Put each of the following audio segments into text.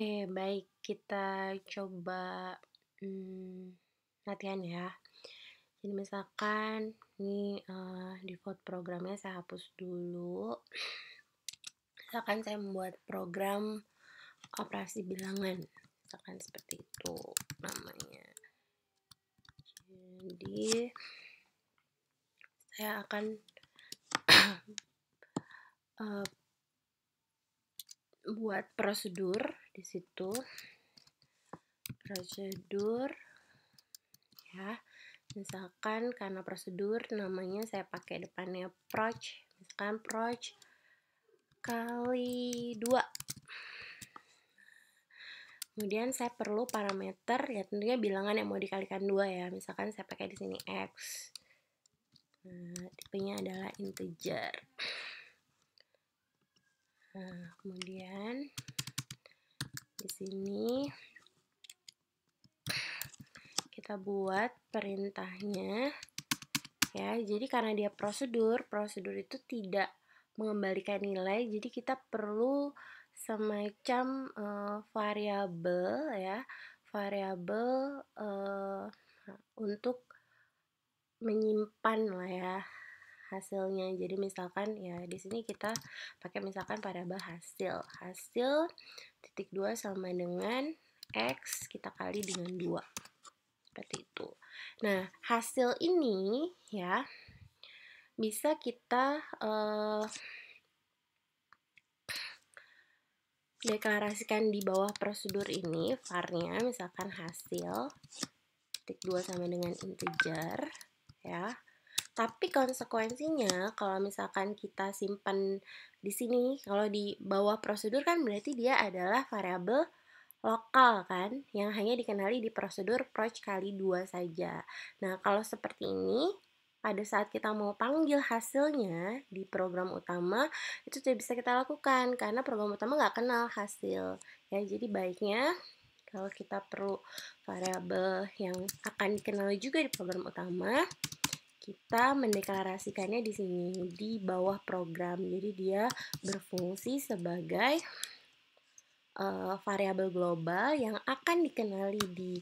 Baik, kita coba, mmm, latihan ya. Jadi misalkan nih, default programnya saya hapus dulu. Misalkan saya membuat program operasi bilangan, misalkan seperti itu namanya. Jadi saya akan, eee, buat prosedur di situ, prosedur ya. Misalkan karena prosedur namanya saya pakai depannya proc, misalkan proc kali 2. Kemudian saya perlu parameter, ya tentunya bilangan yang mau dikalikan 2 ya. Misalkan saya pakai di sini X. Nah, tipenya adalah integer. Nah, kemudian di sini kita buat perintahnya ya. Jadi karena dia prosedur itu tidak mengembalikan nilai, jadi kita perlu semacam variabel ya, variabel untuk menyimpan lah ya hasilnya. Jadi misalkan ya di sini kita pakai misalkan variabel hasil. Hasil titik 2 sama dengan X kita kali dengan 2. Seperti itu. Nah, hasil ini ya bisa kita deklarasikan di bawah prosedur ini, var-nya misalkan hasil titik 2 sama dengan integer ya. Tapi konsekuensinya kalau misalkan kita simpan di sini, kalau di bawah prosedur kan berarti dia adalah variabel lokal kan, yang hanya dikenali di prosedur proc kali 2 saja. Nah, kalau seperti ini, pada saat kita mau panggil hasilnya di program utama, itu tidak bisa kita lakukan, karena program utama nggak kenal hasil. Ya, jadi baiknya kalau kita perlu variabel yang akan dikenali juga di program utama, kita mendeklarasikannya di sini, di bawah program. Jadi dia berfungsi sebagai variabel global yang akan dikenali di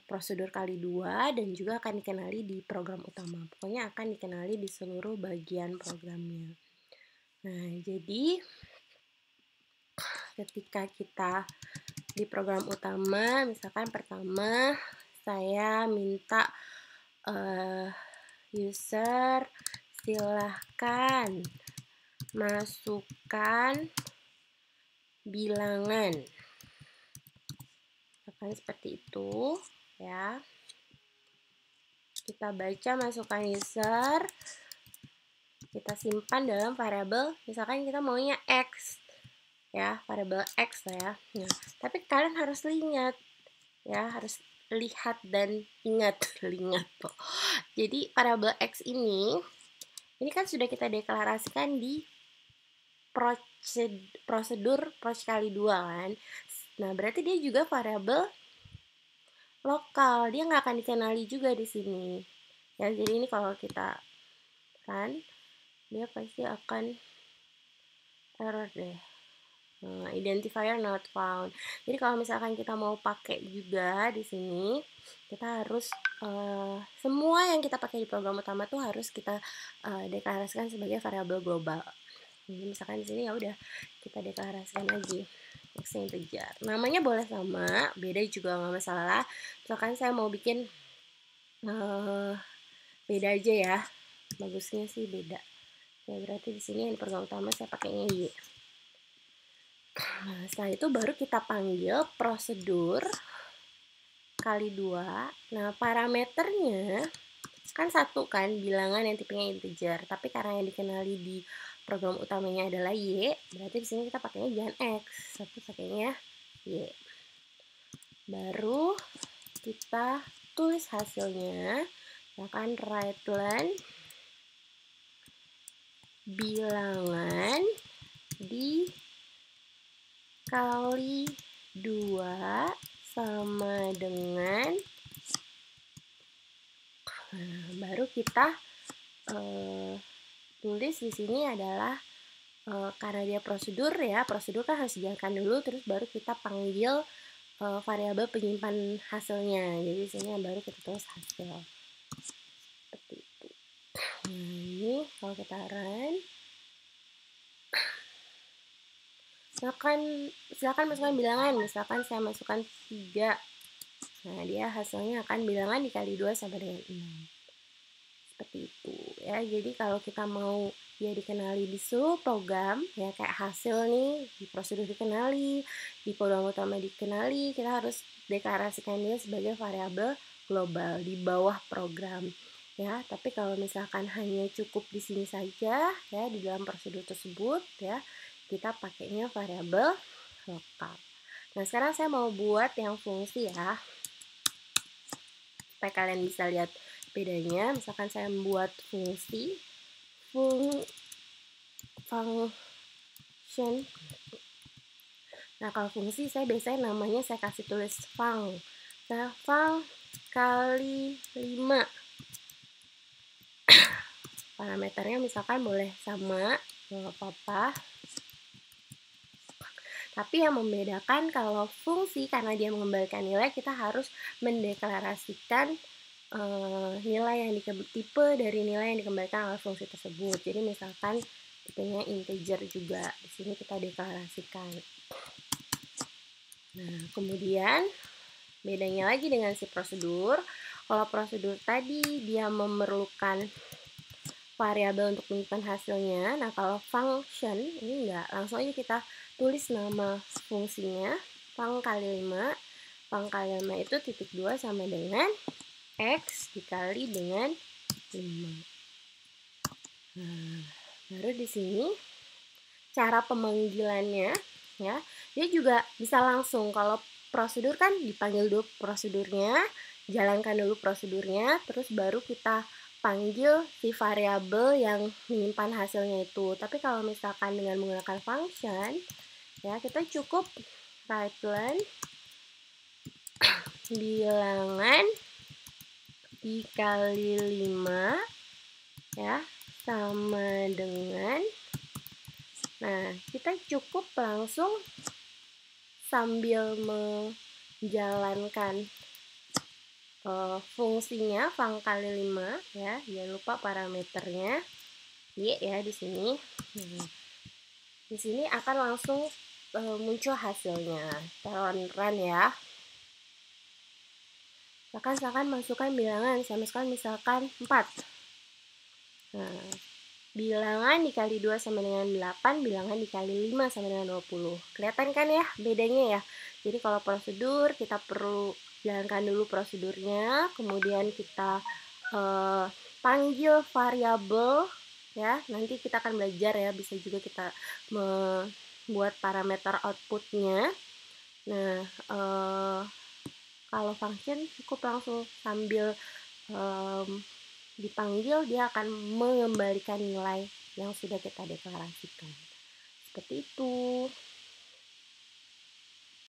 prosedur kali 2 dan juga akan dikenali di program utama. Pokoknya akan dikenali di seluruh bagian programnya. Nah, jadi ketika kita di program utama, misalkan pertama saya minta user silahkan masukkan bilangan. Misalkan seperti itu ya. Kita baca masukan user, kita simpan dalam variabel, misalkan kita maunya X ya, variabel X lah ya. Nah, tapi kalian harus ingat ya, harus lihat dan ingat ingat tuh. Jadi variabel X ini kan sudah kita deklarasikan di prosedur proc kali 2 kan. Nah, berarti dia juga variabel lokal, dia nggak akan dikenali juga di sini ya. Jadi ini kalau kita kan dia pasti akan error deh, identifier not found. Jadi kalau misalkan kita mau pakai juga di sini, kita harus semua yang kita pakai di program utama tuh harus kita deklarasikan sebagai variabel global. Jadi misalkan di sini ya udah kita deklarasikan lagi X integer. Namanya boleh sama, beda juga nggak masalah. Misalkan saya mau bikin beda aja ya, bagusnya sih beda. Ya berarti di sini yang program utama saya pakainya Y. Nah, setelah itu baru kita panggil prosedur kali 2. Nah, parameternya kan satu kan, bilangan yang tipenya integer. Tapi karena yang dikenali di program utamanya adalah Y, berarti di sini kita pakainya jangan X, tapi pakainya Y. Baru kita tulis hasilnya, misalkan write-len bilangan dikali 2 sama dengan baru kita tulis di sini adalah karena dia prosedur ya, prosedur kan harus dijalankan dulu terus baru kita panggil variabel penyimpan hasilnya. Jadi di sini baru kita tulis hasil. Seperti itu. Nah, ini kalau kita run, silakan masukkan bilangan. Misalkan saya masukkan 3. Nah, dia hasilnya akan bilangan dikali 2 sama dengan 6. Seperti itu ya. Jadi kalau kita mau dia dikenali di seluruh program ya, kayak hasil nih di prosedur dikenali, di program utama dikenali, kita harus deklarasikan dia sebagai variabel global di bawah program ya. Tapi kalau misalkan hanya cukup di sini saja ya, di dalam prosedur tersebut ya, kita pakainya variabel lokal. Nah, sekarang saya mau buat yang fungsi ya, supaya kalian bisa lihat bedanya. Misalkan saya membuat fungsi function. Nah, kalau fungsi saya biasanya namanya saya kasih tulis fun. Nah, fun kali 5. Parameternya misalkan boleh sama, nggak apa-apa. Tapi yang membedakan kalau fungsi karena dia mengembalikan nilai, kita harus mendeklarasikan nilai yang tipe dari nilai yang dikembalikan oleh fungsi tersebut. Jadi misalkan tipenya integer juga, di sini kita deklarasikan. Nah, kemudian bedanya lagi dengan si prosedur. Kalau prosedur tadi dia memerlukan variabel untuk menyimpan hasilnya. Nah, kalau function ini enggak, langsung aja kita tulis nama fungsinya, fun kali 5. Fun kali 5 itu titik 2 sama dengan X dikali dengan 5. Nah, baru di sini cara pemanggilannya ya, dia juga bisa langsung. Kalau prosedur kan dipanggil dulu prosedurnya, jalankan dulu prosedurnya, terus baru kita panggil si variabel yang menyimpan hasilnya itu. Tapi kalau misalkan dengan menggunakan function ya, kita cukup write len bilangan dikali 5 ya sama dengan, nah kita cukup langsung sambil menjalankan fungsinya fun kali 5 ya, jangan lupa parameternya y ya di sini. Di sini akan langsung muncul hasilnya. Kita run ya. Misalkan masukkan bilangan, saya masukkan misalkan 4. Nah, bilangan dikali 2 sama dengan 8, bilangan dikali 5 sama dengan 20. Kelihatan kan ya bedanya ya? Jadi kalau prosedur kita perlu jalankan dulu prosedurnya, kemudian kita panggil variabel ya. Nanti kita akan belajar ya, bisa juga kita membuat parameter outputnya. Nah, kalau function cukup langsung sambil dipanggil dia akan mengembalikan nilai yang sudah kita deklarasikan. Seperti itu.